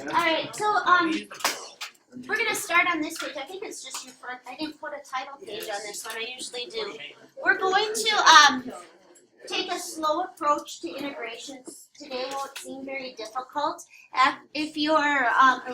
Alright, so we're gonna start on this page. I think it's just your front. I didn't put a title page on this one. I usually do. We're going to take a slow approach to integrations. Today won't seem very difficult. If your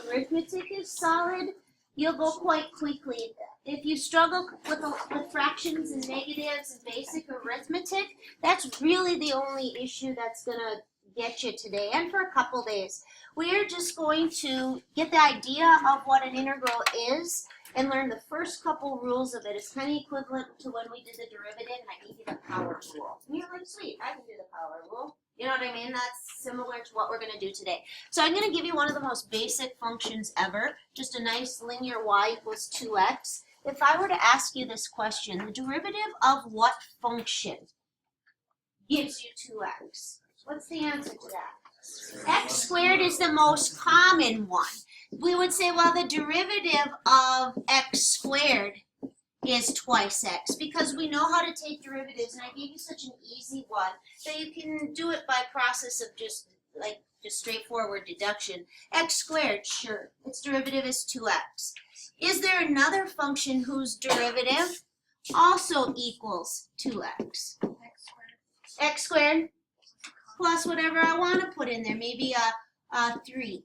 arithmetic is solid, you'll go quite quickly. If you struggle with fractions and negatives and basic arithmetic, that's really the only issue that's gonna get you today and for a couple days. We're just going to get the idea of what an integral is and learn the first couple rules of it. It's kind of equivalent to when we did the derivative and I gave you the power rule. And you're like, sweet, I can do the power rule. You know what I mean? That's similar to what we're going to do today. So I'm going to give you one of the most basic functions ever, just a nice linear y equals 2x. If I were to ask you this question, the derivative of what function gives you 2x? What's the answer to that? X squared is the most common one. We would say, well, the derivative of x squared is twice x, because we know how to take derivatives, and I gave you such an easy one that you can do it by process of just straightforward deduction. X squared, sure, its derivative is 2x. Is there another function whose derivative also equals 2x? X squared plus whatever I want to put in there, maybe a 3.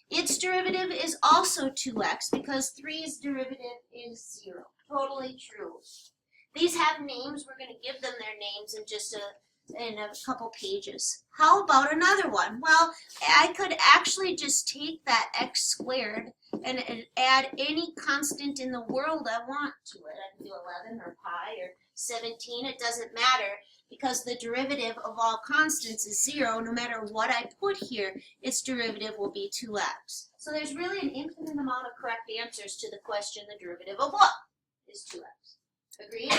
Its derivative is also 2x because 3's derivative is 0. Totally true. These have names. We're going to give them their names in just in a couple pages. How about another one? Well, I could actually just take that x squared and add any constant in the world I want to it. I can do 11 or pi or 17. It doesn't matter, because the derivative of all constants is 0. No matter what I put here, its derivative will be 2x. So there's really an infinite amount of correct answers to the question, the derivative of what is 2x. Agreed?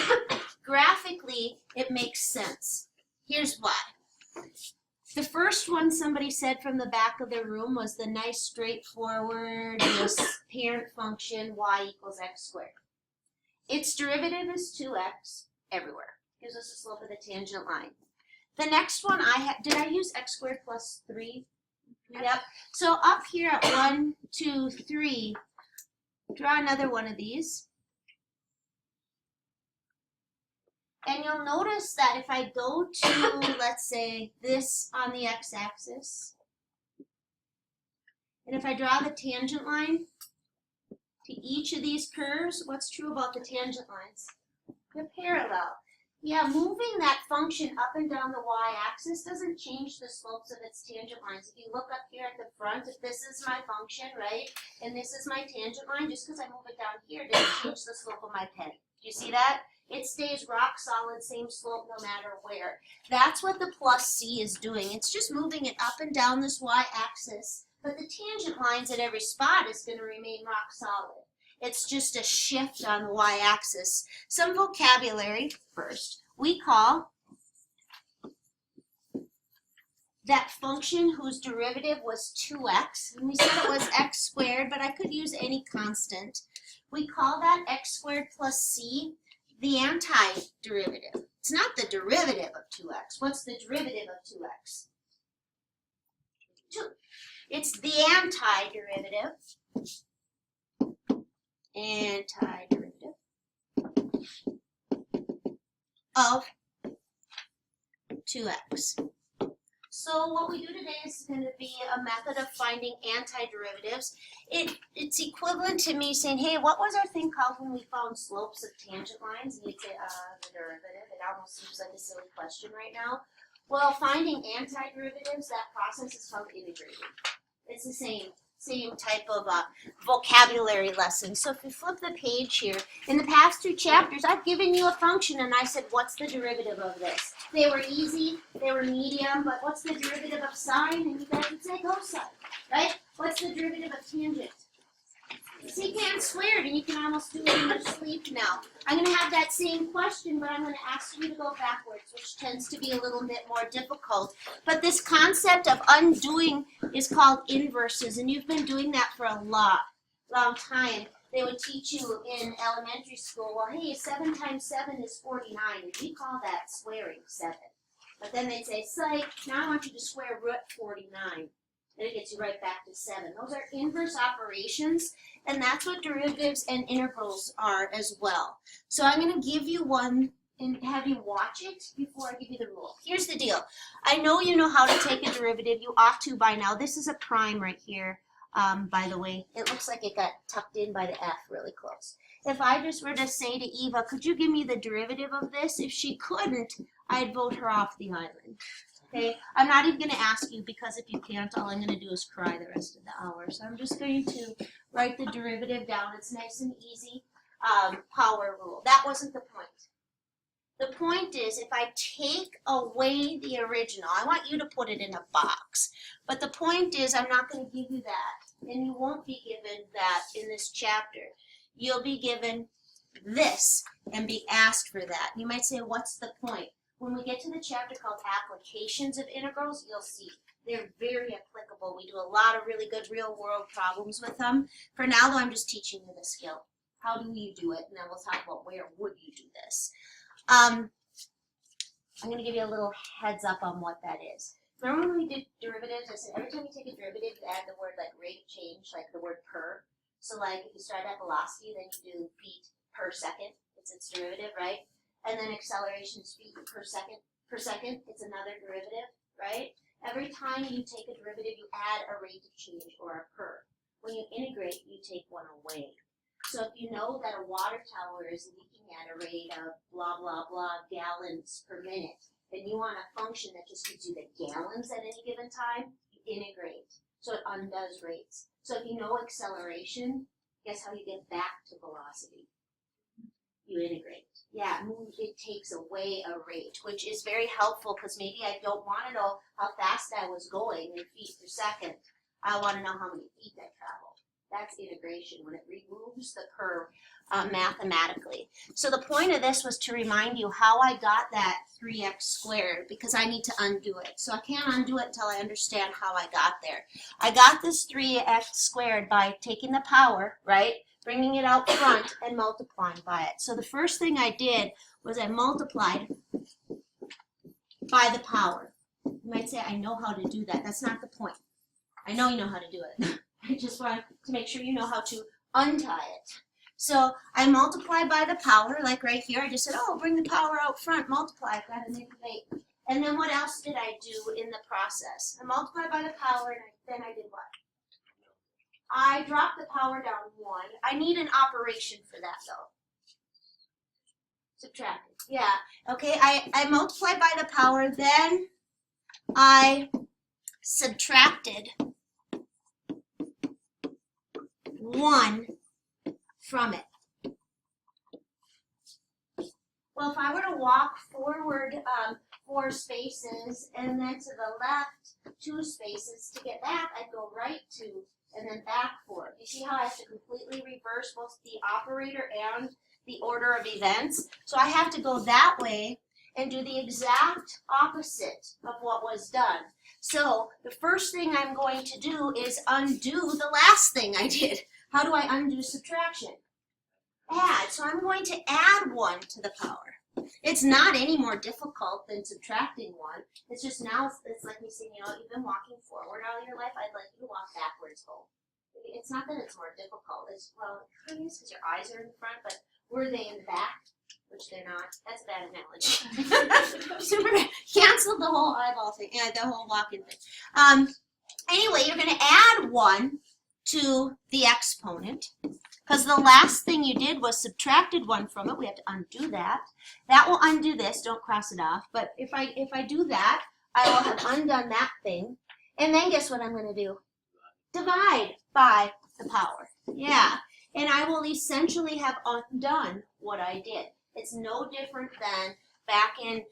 Graphically, it makes sense. Here's why. The first one somebody said from the back of the room was the nice straightforward parent function y equals x squared. Its derivative is 2x everywhere. Gives us the slope of the tangent line. The next one did I use x squared plus 3? Yep. So up here at 1, 2, 3, draw another one of these. And you'll notice that if I go to, let's say, this on the x-axis, and if I draw the tangent line to each of these curves, what's true about the tangent lines? They're parallel. Yeah, moving that function up and down the y-axis doesn't change the slopes of its tangent lines. If you look up here at the front, if this is my function, right, and this is my tangent line, just because I move it down here doesn't change the slope of my pen. Do you see that? It stays rock solid, same slope no matter where. That's what the plus c is doing. It's just moving it up and down this y-axis, but the tangent lines at every spot is going to remain rock solid. It's just a shift on the y-axis. Some vocabulary first. We call that function whose derivative was 2x, and we said it was x squared, but I could use any constant. We call that x squared plus c the antiderivative. It's not the derivative of 2x. What's the derivative of 2x? 2. It's the antiderivative. Antiderivative of 2x. So what we do today is going to be a method of finding antiderivatives. It's equivalent to me saying, hey, what was our thing called when we found slopes of tangent lines? And you'd say, the derivative. It almost seems like a silly question right now. Well, finding antiderivatives, that process is called integrating. It's the same type of vocabulary lesson. So if you flip the page here, in the past 2 chapters, I've given you a function and I said, what's the derivative of this? They were easy, they were medium, but what's the derivative of sine? And you guys would say cosine, right? What's the derivative of tangent? Secant squared, and you can almost do it in your sleep now. I'm going to have that same question, but I'm going to ask you to go backwards, which tends to be a little bit more difficult. But this concept of undoing is called inverses, and you've been doing that for a lot long time, they would teach you in elementary school, well, hey, 7 times 7 is 49, and we call that squaring 7. But then they'd say, psych, now I want you to square root 49. And it gets you right back to 7. Those are inverse operations, and that's what derivatives and integrals are as well. So I'm going to give you one and have you watch it before I give you the rule. Here's the deal. I know you know how to take a derivative. You ought to by now. This is a prime right here. By the way, it looks like it got tucked in by the F really close. If I just were to say to Eva, could you give me the derivative of this? If she couldn't, I'd vote her off the island. Okay, I'm not even going to ask you because if you can't, all I'm going to do is cry the rest of the hour. So I'm just going to write the derivative down. It's nice and easy. Power rule. That wasn't the point. The point is, if I take away the original, I want you to put it in a box. But the point is, I'm not going to give you that. And you won't be given that in this chapter. You'll be given this and be asked for that. You might say, what's the point? When we get to the chapter called Applications of Integrals, you'll see they're very applicable. We do a lot of really good real-world problems with them. For now, though, I'm just teaching you the skill. How do you do it? And then we'll talk about where would you do this. I'm going to give you a little heads up on what that is. Remember when we did derivatives, I said every time you take a derivative, you add the word like rate of change, like the word per. So like if you start at velocity, then you do feet per second. It's its derivative, right? And then acceleration is feet per second. It's another derivative, right? Every time you take a derivative, you add a rate of change or a per. When you integrate, you take one away. So if you know that a water tower is leaking at a rate of blah, blah, blah gallons per minute, then you want a function that just gives you the gallons at any given time, you integrate. So it undoes rates. So if you know acceleration, guess how you get back to velocity? You integrate. Yeah, it takes away a rate, which is very helpful because maybe I don't want to know how fast I was going in feet per second. I want to know how many feet I traveled. That's integration, when it removes the curve mathematically. So the point of this was to remind you how I got that 3x squared, because I need to undo it. So I can't undo it until I understand how I got there. I got this 3x squared by taking the power, right, bringing it out front and multiplying by it. So the first thing I did was I multiplied by the power. You might say, I know how to do that. That's not the point. I know you know how to do it. I just want to make sure you know how to untie it. So I multiply by the power, like right here. I just said, oh, bring the power out front, multiply. I've got to manipulate. And then what else did I do in the process? I multiplied by the power, and then I did what? I dropped the power down 1. I need an operation for that, though. Subtract. Yeah. Okay, I multiplied by the power, then I subtracted 1 from it. Well, if I were to walk forward 4 spaces and then to the left 2 spaces to get back, I'd go right 2 and then back 4. You see how I have to completely reverse both the operator and the order of events? So I have to go that way and do the exact opposite of what was done. So the first thing I'm going to do is undo the last thing I did. How do I undo subtraction? Add. So I'm going to add 1 to the power. It's not any more difficult than subtracting 1. It's just now it's like me saying, you know, you've been walking forward all your life. I'd like you to walk backwards home. It's not that it's more difficult. It's, well, it is because your eyes are in the front, but were they in the back? Which they're not. That's a bad analogy. Superman canceled the whole eyeball thing. Yeah, the whole walking thing. Anyway, you're going to add 1 to the exponent, because the last thing you did was subtracted 1 from it. We have to undo that. That will undo this. Don't cross it off. But if I do that, I will have undone that thing. And then guess what I'm going to do? Divide by the power. Yeah. And I will essentially have undone what I did. It's no different than back in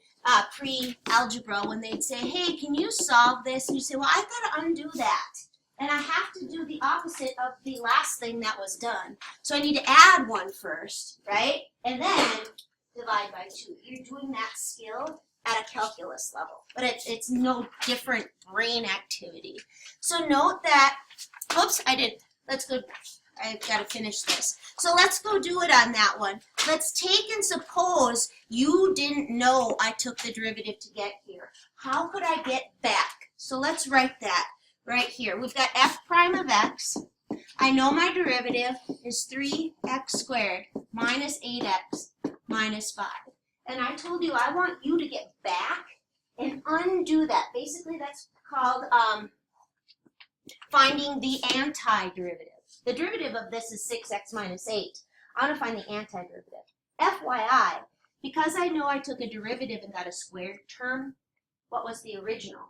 pre-algebra when they'd say, hey, can you solve this? And you say, well, I've got to undo that. And I have to do the opposite of the last thing that was done. So I need to add 1 first, right? And then divide by 2. You're doing that skill at a calculus level. But it's no different brain activity. So note that, oops, I did. Let's go. I've got to finish this. So let's go do it on that one. Let's take and suppose you didn't know I took the derivative to get here. How could I get back? So let's write that right here. We've got f prime of x. I know my derivative is 3x squared minus 8x minus 5. And I told you I want you to get back and undo that. Basically, that's called finding the antiderivative. The derivative of this is 6x minus 8. I want to find the antiderivative. FYI, because I know I took a derivative and got a squared term, what was the original?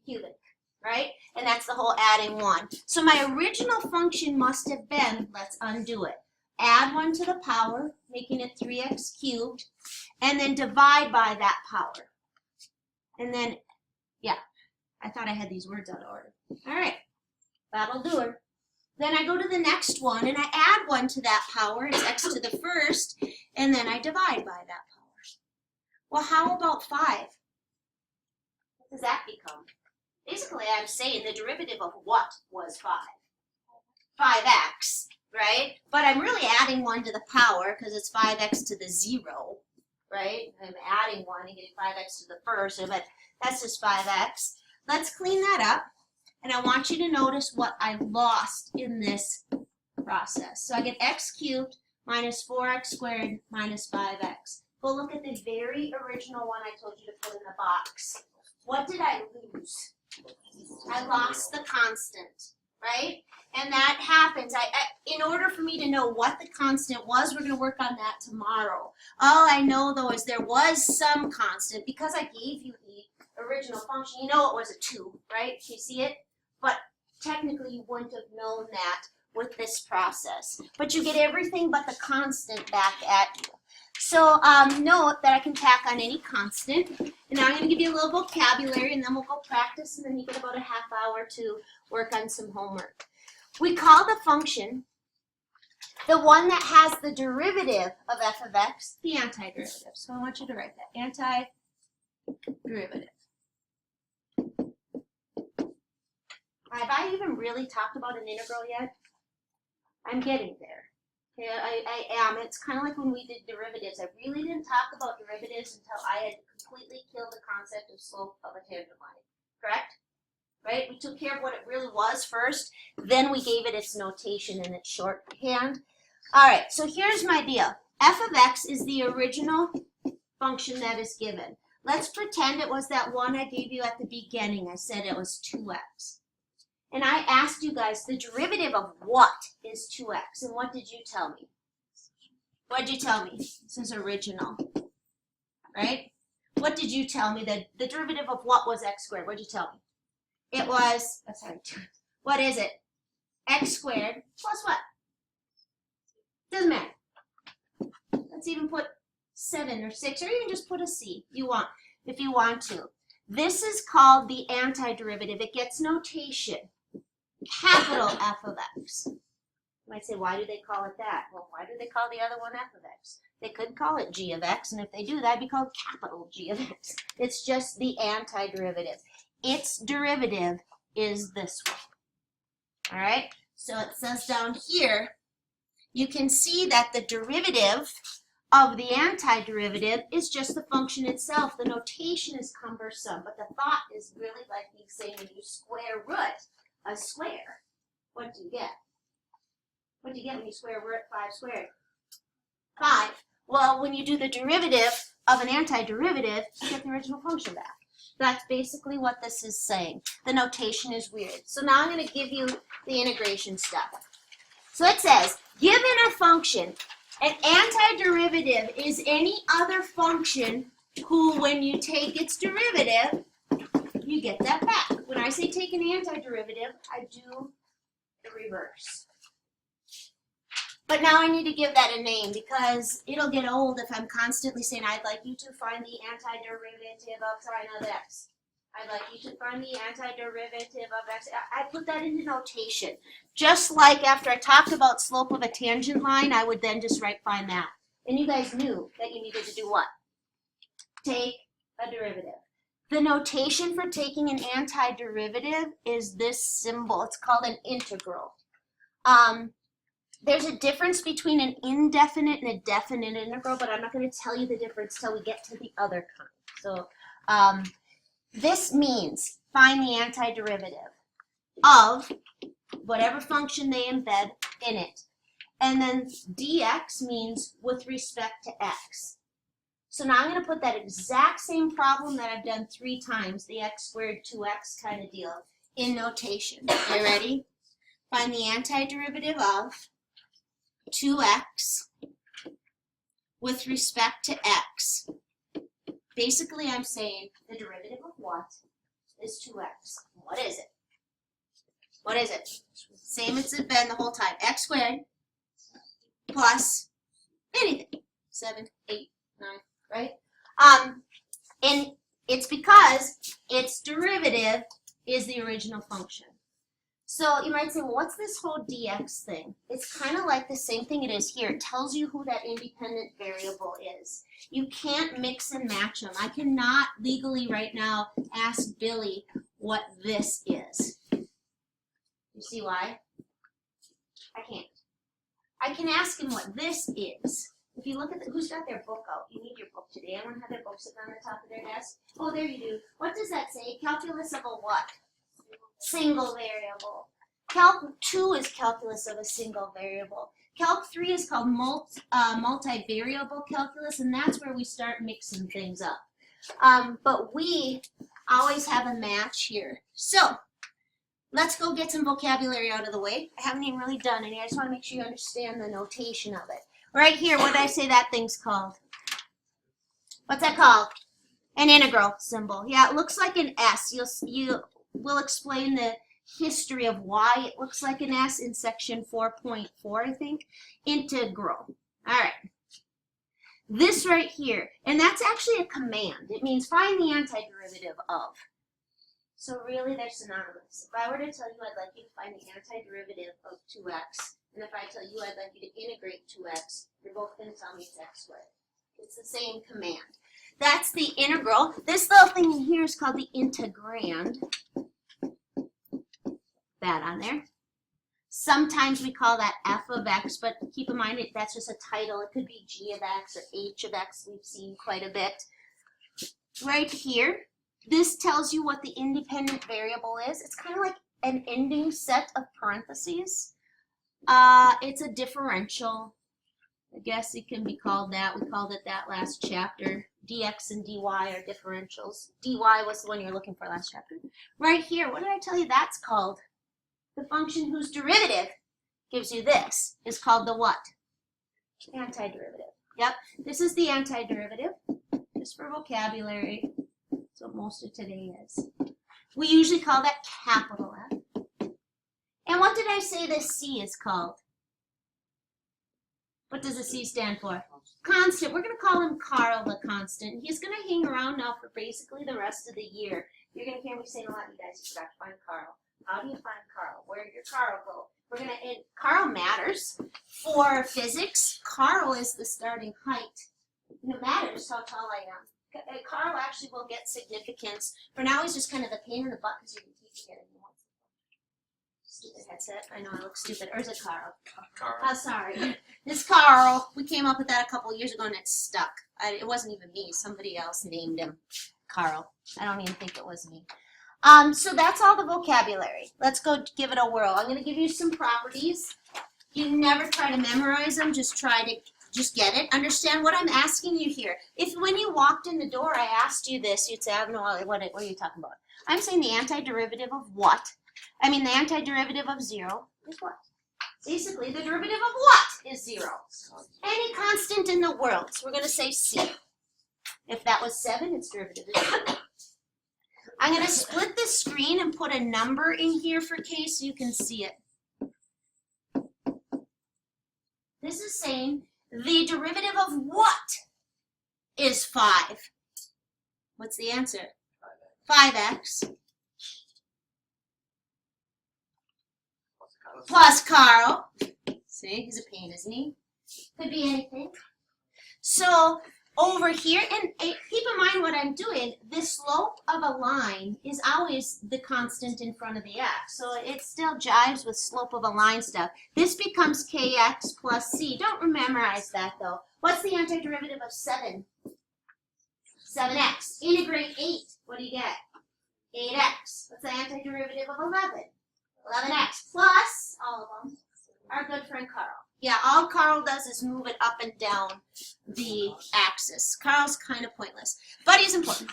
Cubic, right? And that's the whole adding 1. So my original function must have been, let's undo it. Add 1 to the power, making it 3x cubed, and then divide by that power. And then, yeah, I thought I had these words out of order. All right, that'll do it. Then I go to the next one, and I add 1 to that power, it's x to the first, and then I divide by that power. Well, how about 5? What does that become? Basically, I'm saying the derivative of what was 5? 5x, right? But I'm really adding 1 to the power, because it's 5x to the 0, right? I'm adding 1 and getting 5x to the first, but that's just 5x. Let's clean that up. And I want you to notice what I lost in this process. So I get x cubed minus 4x squared minus 5x. Go look at the very original one I told you to put in the box. What did I lose? I lost the constant, right? And that happens. In order for me to know what the constant was, we're going to work on that tomorrow. All I know, though, is there was some constant. Because I gave you the original function, you know it was a 2, right? You see it? But technically, you wouldn't have known that with this process. But you get everything but the constant back at you. So note that I can tack on any constant. And now I'm going to give you a little vocabulary, and then we'll go practice, and then you get about a half hour to work on some homework. We call the function, the one that has the derivative of f of x, the antiderivative. So I want you to write that, antiderivative. Have I even really talked about an integral yet? I'm getting there. Okay, I am. It's kind of like when we did derivatives. I really didn't talk about derivatives until I had completely killed the concept of slope of a tangent line. Correct? Right? We took care of what it really was first, then we gave it its notation in its shorthand. All right, so here's my deal. F of x is the original function that is given. Let's pretend it was that one I gave you at the beginning. I said it was 2x. And I asked you guys, the derivative of what is 2x? And what did you tell me? What did you tell me? This is original, right? What did you tell me? That the derivative of what was x squared? What did you tell me? It was, what is it? X squared plus what? Doesn't matter. Let's even put 7 or 6, or even just put a c if you want to. This is called the antiderivative. It gets notation. Capital F of x. You might say, why do they call it that? Well, why do they call the other one f of x? They could call it g of x, and if they do, that'd be called capital G of x. It's just the antiderivative. Its derivative is this one. All right? So it says down here, you can see that the derivative of the antiderivative is just the function itself. The notation is cumbersome, but the thought is really like me saying when you square root a square, what do you get? What do you get when you square root 5 squared? 5. Well, when you do the derivative of an antiderivative, you get the original function back. That's basically what this is saying. The notation is weird. So now I'm going to give you the integration stuff. So it says, given a function, an antiderivative is any other function who, when you take its derivative, you get that back. When I say take an antiderivative, I do the reverse. But now I need to give that a name because it'll get old if I'm constantly saying, I'd like you to find the antiderivative of sine of x. I'd like you to find the antiderivative of x. I put that into notation. Just like after I talked about slope of a tangent line, I would then just find that. And you guys knew that you needed to do what? Take a derivative. The notation for taking an antiderivative is this symbol. It's called an integral. there's a difference between an indefinite and a definite integral, but I'm not going to tell you the difference till we get to the other kind. So this means find the antiderivative of whatever function they embed in it. And then dx means with respect to x. So now I'm going to put that exact same problem that I've done 3 times, the x squared 2x kind of deal, in notation. Are you ready? Find the antiderivative of 2x with respect to x. Basically, I'm saying the derivative of what is 2x? What is it? What is it? Same as it's been the whole time. X squared plus anything. 7, 8, 9, right? And it's because its derivative is the original function. So you might say, well, what's this whole dx thing? It's kind of like the same thing it is here. It tells you who that independent variable is. You can't mix and match them. I cannot legally right now ask Billy what this is. You see why? I can't. I can ask him what this is. If you look at who's got their book out? You need your book today. Anyone have their book sitting on the top of their desk? Oh, there you do. What does that say? Calculus of a what? Single variable. Calc 2 is calculus of a single variable. Calc 3 is called multivariable calculus, and that's where we start mixing things up. But we always have a match here. So let's go get some vocabulary out of the way. I haven't even really done any. I just want to make sure you understand the notation of it. Right here, what did I say that thing's called? What's that called? An integral symbol. Yeah, it looks like an S. We'll explain the history of why it looks like an S in section 4.4, I think. Integral. All right. This right here, and that's actually a command. It means find the antiderivative of. So really, they're synonymous. If I were to tell you I'd like you to find the antiderivative of 2x, and if I tell you I'd like you to integrate 2x, you're both going to tell me it's x squared. It's the same command. That's the integral. This little thing in here is called the integrand. That on there. Sometimes we call that f of x, but keep in mind that's just a title. It could be g of x or h of x. We've seen quite a bit. Right here, this tells you what the independent variable is. It's kind of like an ending set of parentheses. It's a differential. I guess it can be called that. We called it that last chapter. dx and dy are differentials. dy was the one you were looking for last chapter. Right here, what did I tell you that's called? The function whose derivative gives you this is called the what? Antiderivative. Yep, this is the antiderivative. Just for vocabulary. That's what most of today is. We usually call that capital F. And what did I say this C is called? What does the C stand for? Constant. We're going to call him Carl the constant. He's going to hang around now for basically the rest of the year. You're going to hear me saying a lot, you guys, you forgot to find Carl. How do you find Carl? Where did your Carl go? We're going to, Carl matters for physics. Carl is the starting height. No matters how tall I am. Carl actually will get significance. For now, he's just kind of a pain in the butt because you can teach it anymore. Stupid headset. I know I look stupid. Or is it Carl? Carl. Oh, sorry. It's Carl. We came up with that a couple years ago and it stuck. It wasn't even me. Somebody else named him Carl. I don't even think it was me. So that's all the vocabulary. Let's go give it a whirl. I'm going to give you some properties. You never try to memorize them. Just try to just get it. Understand what I'm asking you here. If when you walked in the door I asked you this, you'd say, I have no idea. What are you talking about? I'm saying the antiderivative of what? I mean, the antiderivative of 0 is what? Basically, the derivative of what is 0? Any constant in the world. So we're going to say C. If that was 7, its derivative is 0. I'm going to split the screen and put a number in here for case you can see it. This is saying the derivative of what is 5? What's the answer? 5x. Plus Carl. See, he's a pain, isn't he? Could be anything. So over here, and keep in mind what I'm doing, the slope of a line is always the constant in front of the x. So it still jives with slope of a line stuff. This becomes kx plus c. Don't memorize that though. What's the antiderivative of 7? 7x. Integrate 8. What do you get? 8x. What's the antiderivative of 11? 11x plus all of them. Our good friend Carl. Yeah, all Carl does is move it up and down the axis. Carl's kind of pointless, but he's important.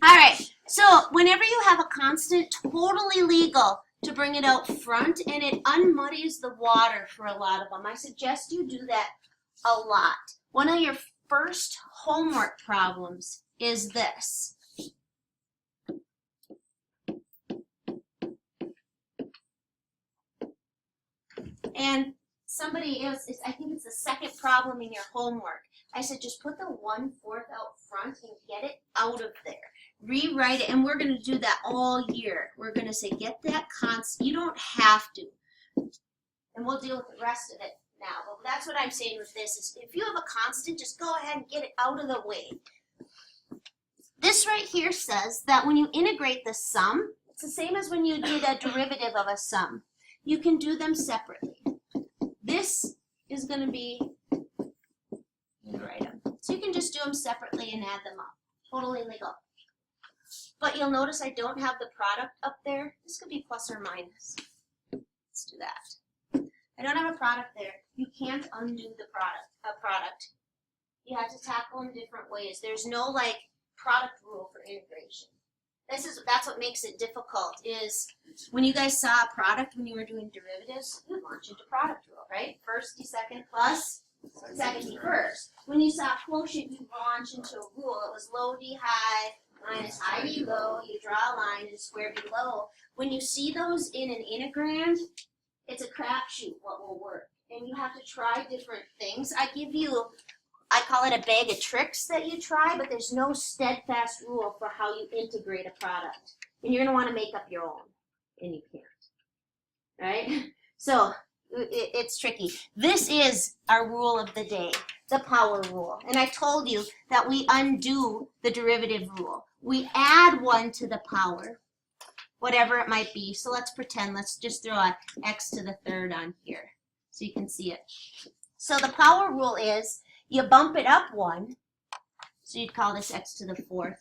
All right, so whenever you have a constant, totally legal to bring it out front, and it unmuddies the water for a lot of them. I suggest you do that a lot. One of your first homework problems is this. And somebody else, I think it's the second problem in your homework. I said just put the 1/4 out front and get it out of there. Rewrite it, and we're going to do that all year. We're going to say get that constant. You don't have to. And we'll deal with the rest of it now. But that's what I'm saying with this is if you have a constant, just go ahead and get it out of the way. This right here says that when you integrate the sum, it's the same as when you did a derivative of a sum. You can do them separately. This is going to be, write them. So you can just do them separately and add them up. Totally legal. But you'll notice I don't have the product up there. This could be plus or minus. Let's do that. I don't have a product there. You can't undo the product. You have to tackle them different ways. There's no like product rule for integration. That's what makes it difficult is when you guys saw a product when you were doing derivatives, you launch into product rule, right? First, d second plus second d first. When you saw quotient, you launch into a rule. It was low d high minus high d low. You draw a line and square below. When you see those in an integrand, it's a crapshoot what will work. And you have to try different things. I call it a bag of tricks that you try, but there's no steadfast rule for how you integrate a product. And you're going to want to make up your own, and you can't. Right? So it's tricky. This is our rule of the day, the power rule. And I told you that we undo the derivative rule. We add 1 to the power, whatever it might be. So let's pretend, let's just throw a x to the 3rd on here so you can see it. So the power rule is you bump it up 1, so you'd call this x to the 4th,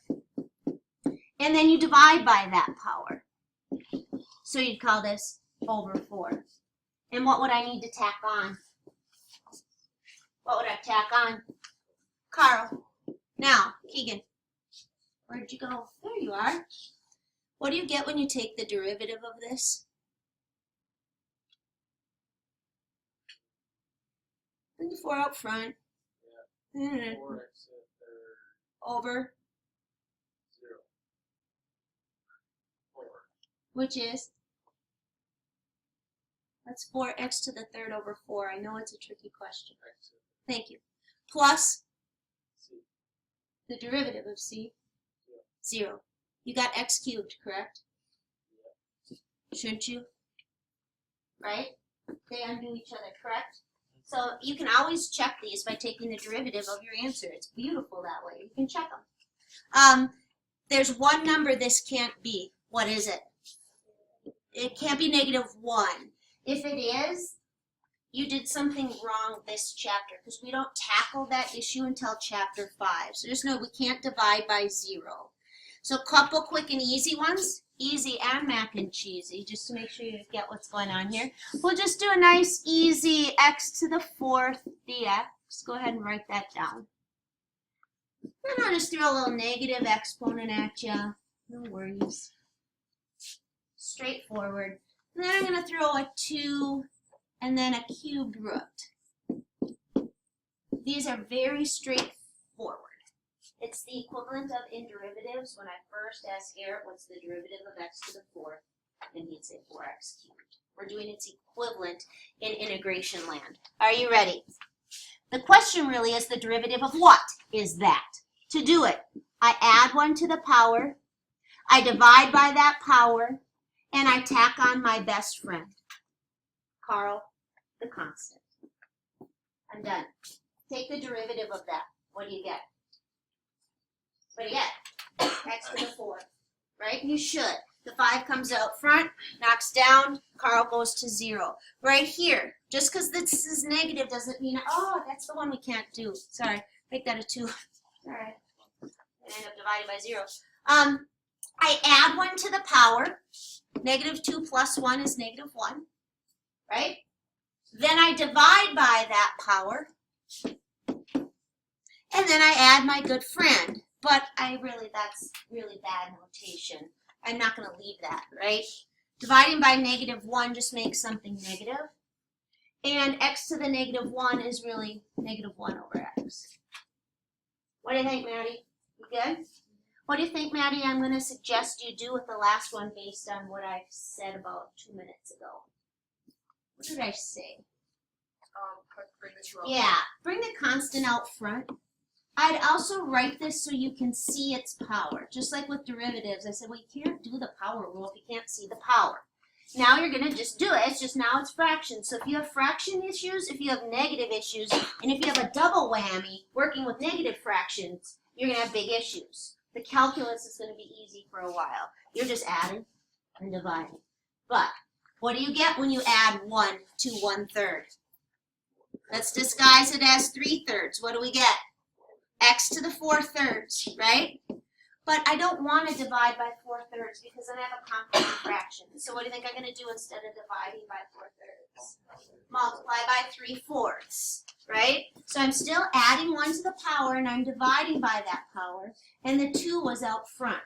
and then you divide by that power. So you'd call this over 4. And what would I need to tack on? What would I tack on? Carl. Now, Keegan, where'd you go? There you are. What do you get when you take the derivative of this? Bring the 4 out front. 4x over 0. 4. Which is? That's 4x to the 3rd over 4. I know it's a tricky question. Thank you. Plus C. The derivative of c? 0. You got x cubed, correct? Yeah. Shouldn't you? Right? They undo each other, correct? So you can always check these by taking the derivative of your answer. It's beautiful that way. You can check them. There's one number this can't be. What is it? It can't be -1. If it is, you did something wrong this chapter because we don't tackle that issue until chapter 5. So just know we can't divide by 0. So a couple quick and easy ones. Easy and mac and cheesy, just to make sure you get what's going on here. We'll just do a nice, easy x to the 4th dx. Go ahead and write that down. Then I'll just throw a little negative exponent at you. No worries. Straightforward. And then I'm going to throw a 2 and then a cubed root. These are very straightforward. It's the equivalent of in derivatives. When I first asked Garrett, what's the derivative of x to the 4th? And he'd say 4x cubed. We're doing its equivalent in integration land. Are you ready? The question really is the derivative of what is that? To do it, I add 1 to the power, I divide by that power, and I tack on my best friend, Carl, the constant. I'm done. Take the derivative of that. What do you get? What do you get? X to the 4, right? You should. The 5 comes out front, knocks down, Carl goes to 0. Right here, just because this is negative doesn't mean, oh, that's the one we can't do. Sorry, make that a 2. All right. I end up dividing by 0. I add 1 to the power. Negative 2 plus 1 is negative 1, right? Then I divide by that power. And then I add my good friend. But that's really bad notation. I'm not going to leave that, right? Dividing by negative 1 just makes something negative. And x to the negative 1 is really negative 1 over x. What do you think, Maddie? You good? What do you think, Maddie, I'm going to suggest you do with the last one based on what I said about 2 minutes ago? What did I say? Bring the 2 out. Yeah, bring the constant out front. I'd also write this so you can see its power. Just like with derivatives, I said, well, you can't do the power rule if you can't see the power. Now you're going to just do it. It's just now it's fractions. So if you have fraction issues, if you have negative issues, and if you have a double whammy working with negative fractions, you're going to have big issues. The calculus is going to be easy for a while. You're just adding and dividing. But what do you get when you add 1 to 1/3? Let's disguise it as 3/3. What do we get? X to the 4/3, right? But I don't want to divide by 4/3 because then I have a compound fraction. So what do you think I'm going to do instead of dividing by 4/3? Multiply by 3/4, right? So I'm still adding 1 to the power and I'm dividing by that power. And the 2 was out front.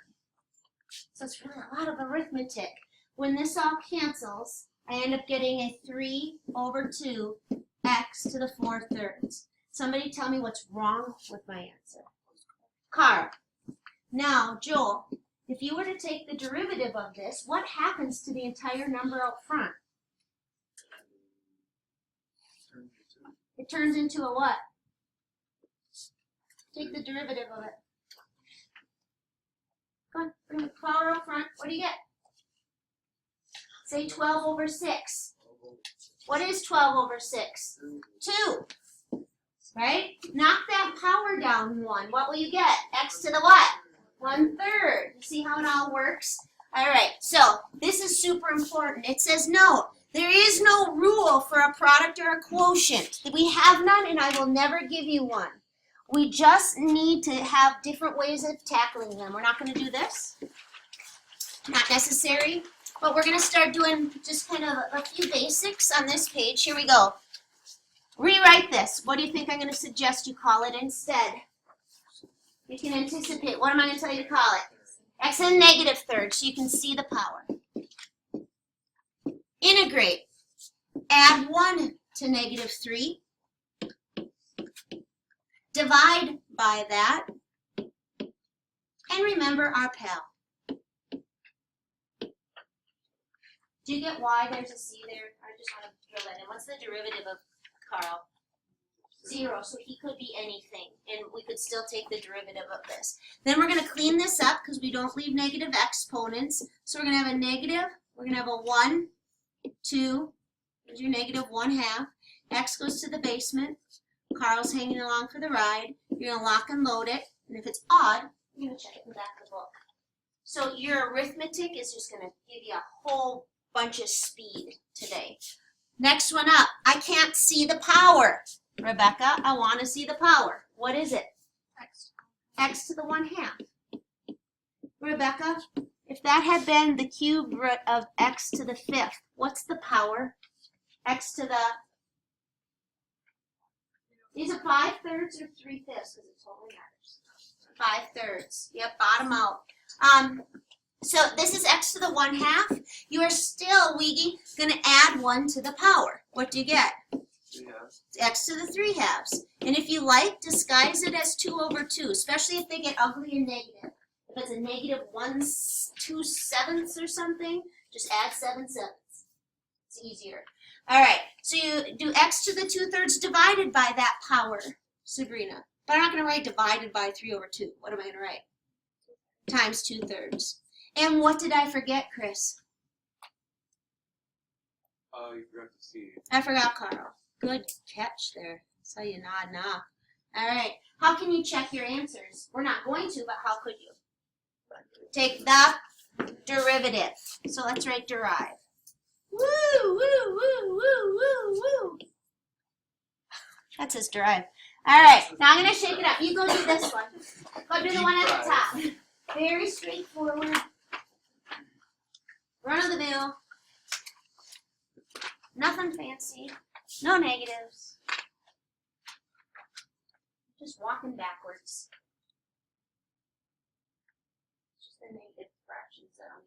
So it's really a lot of arithmetic. When this all cancels, I end up getting a 3 over 2 x to the 4/3. Somebody tell me what's wrong with my answer. Carl. Now, Joel, if you were to take the derivative of this, what happens to the entire number out front? It turns into a what? Take the derivative of it. Come on, bring the power out front. What do you get? Say 12 over 6. What is 12 over 6? 2. Right? Knock that power down 1. What will you get? X to the what? 1/3. You see how it all works? All right, so this is super important. It says no. There is no rule for a product or a quotient. We have none, and I will never give you one. We just need to have different ways of tackling them. We're not going to do this. Not necessary. But we're going to start doing just kind of a few basics on this page. Here we go. Rewrite this. What do you think I'm going to suggest you call it instead? You can anticipate. What am I going to tell you to call it? X in negative third, so you can see the power. Integrate. Add 1 to negative 3. Divide by that. And remember our pal. Do you get why there's a C there? I just want to drill that in. What's the derivative of Carl? 0, so he could be anything, and we could still take the derivative of this. Then we're going to clean this up because we don't leave negative exponents. So we're going to have a negative, we're going to have a 1, 2, there's your negative 1/2. X goes to the basement. Carl's hanging along for the ride. You're going to lock and load it, and if it's odd, you're going to check it in the back of the book. So your arithmetic is just going to give you a whole bunch of speed today. Next one up, I can't see the power. Rebecca, I want to see the power. What is it? X to the 1/2. Rebecca, if that had been the cube root of x to the 5th, what's the power? X to the... Is it 5/3 or 3/5? Because it totally matters. 5/3. Yep, bottom out. So this is x to the 1/2. You are still, Weegie, going to add 1 to the power. What do you get? X to the 3/2. And if you like, disguise it as 2 over 2, especially if they get ugly and negative. If it's a negative 1/2/7 or something, just add 7/7. It's easier. All right, so you do x to the 2/3 divided by that power, Sabrina. But I'm not going to write divided by 3 over 2. What am I going to write? Times 2/3. And what did I forget, Chris? Oh, you forgot to see. I forgot Carl. Good catch there. Saw you nod. All right. How can you check your answers? We're not going to, but how could you? Take the derivative. So let's write derive. Woo, woo, woo, woo, woo, woo. That says derive. All right. Now I'm going to shake it up. You go do this one. Go do the one at the top. Very straightforward. Run of the mill. Nothing fancy. No negatives. Just walking backwards. Just the negative fractions that I'm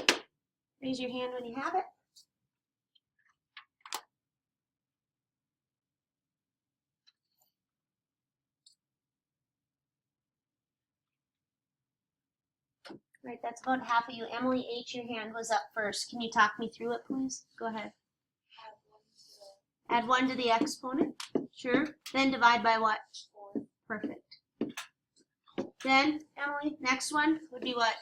correct. Raise your hand when you have it. Right, that's about half of you. Emily H., your hand was up first. Can you talk me through it, please? Go ahead. Add 1 to the exponent. Sure. Then divide by what? 4. Perfect. Then, Emily, next one would be what?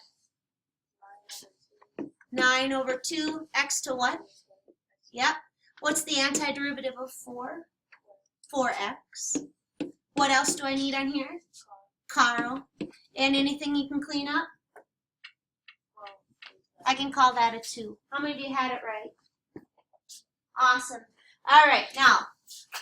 9 over 2. X to what? Yep. What's the antiderivative of 4? 4x. What else do I need on here? Carl. And anything you can clean up? I can call that a 2. How many of you had it right? Awesome. All right, now,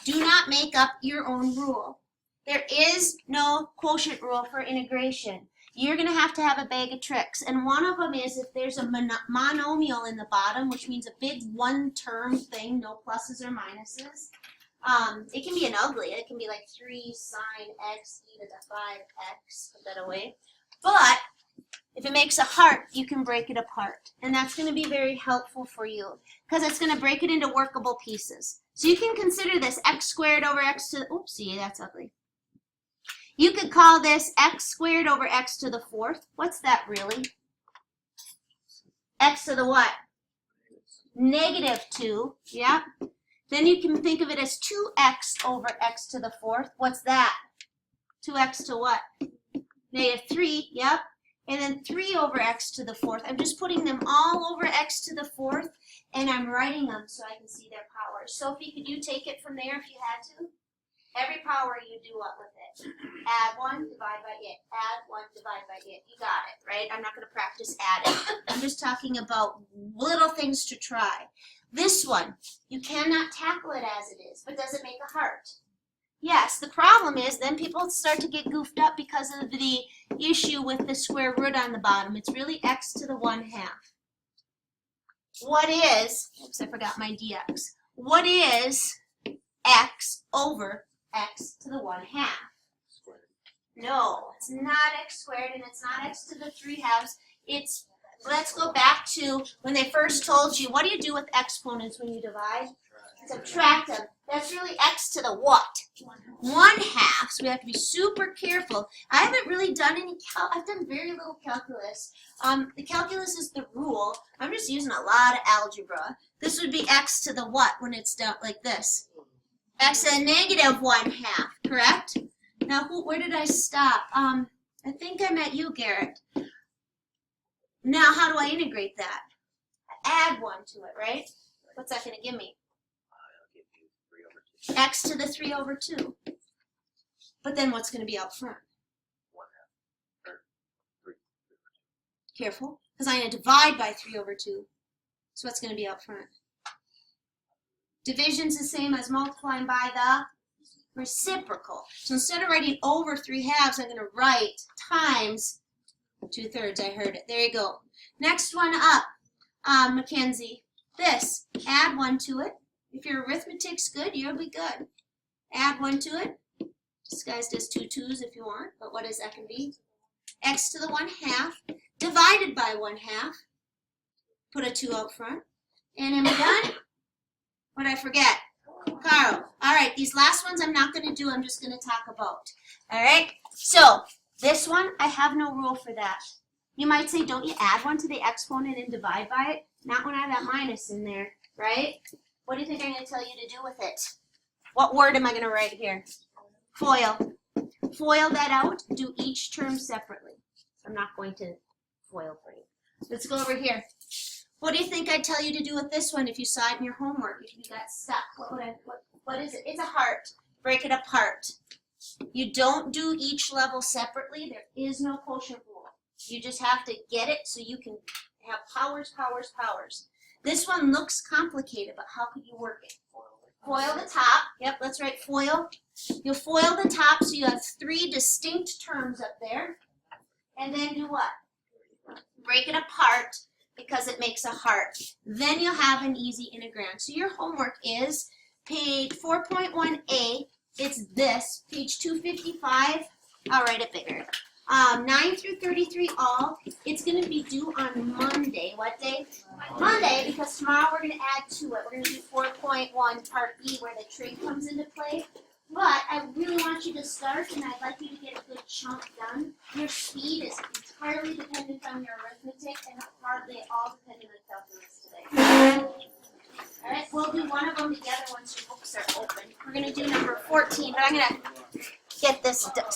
do not make up your own rule. There is no quotient rule for integration. You're going to have a bag of tricks. And one of them is if there's a monomial in the bottom, which means a big one-term thing, no pluses or minuses. It can be an ugly. It can be like 3 sine x e to the 5x, put that away. But if it makes a heart, you can break it apart. And that's going to be very helpful for you because it's going to break it into workable pieces. So you can consider this x squared over x to, oopsie, that's ugly. You could call this x squared over x to the 4th. What's that really? X to the what? -2, yeah. Then you can think of it as 2x over x to the 4th. What's that? 2x to what? -3, yep. And then 3 over x to the 4th. I'm just putting them all over x to the 4th, and I'm writing them so I can see their powers. Sophie, could you take it from there if you had to? Every power you do what with it? Add 1, divide by it. Add 1, divide by it. You got it, right? I'm not going to practice adding. I'm just talking about little things to try. This one, you cannot tackle it as it is, but does it make a heart? Yes, the problem is then people start to get goofed up because of the issue with the square root on the bottom. It's really x to the 1/2. What is, oops, I forgot my dx. What is x over x to the 1/2? No, it's not x squared and it's not x to the 3/2. It's, let's go back to when they first told you, what do you do with exponents when you divide? Subtract them. That's really x to the what? 1/2. So we have to be super careful. I haven't really done any I've done very little calculus. The calculus is the rule. I'm just using a lot of algebra. This would be x to the what when it's done like this? X to the -1/2, correct? Now, where did I stop? I think I'm at you, Garrett. Now, how do I integrate that? Add 1 to it, right? What's that going to give me? X to the 3/2. But then what's going to be out front? 1/2. Careful, because I'm going to divide by 3/2. So what's going to be out front? Division's the same as multiplying by the reciprocal. So instead of writing over 3/2, I'm going to write times 2/3. I heard it. There you go. Next one up, Mackenzie. This, add 1 to it. If your arithmetic's good, you'll be good. Add 1 to it. Disguised as 2 2s if you want, but what is that going to be? X to the 1/2 divided by 1/2. Put a 2 out front. And am I done? What did I forget? Carl. All right, these last ones I'm not going to do. I'm just going to talk about. All right? So, this one, I have no rule for that. You might say, don't you add 1 to the exponent and divide by it? Not when I have that minus in there, right? What do you think I'm going to tell you to do with it? What word am I going to write here? FOIL. FOIL that out. Do each term separately. I'm not going to FOIL for you. Let's go over here. What do you think I'd tell you to do with this one if you saw it in your homework, if you got stuck? What is it? It's a heart. Break it apart. You don't do each level separately. There is no quotient rule. You just have to get it so you can have powers, powers, powers. This one looks complicated, but how could you work it? Foil the top. Yep, let's write foil. You'll foil the top so you have 3 distinct terms up there. And then do what? Break it apart because it makes a heart. Then you'll have an easy integrand. So your homework is page 4.1a. It's this, page 255. I'll write it bigger. 9 through 33 all. It's going to be due on Monday. What day? Monday, because tomorrow we're going to add to it. We're going to do 4.1 part B where the trig comes into play. But I really want you to start, and I'd like you to get a good chunk done. Your speed is entirely dependent on your arithmetic and hardly at all dependent on calculus today. All right, we'll do one of them together once your books are open. We're going to do number 14, but I'm going to get this done.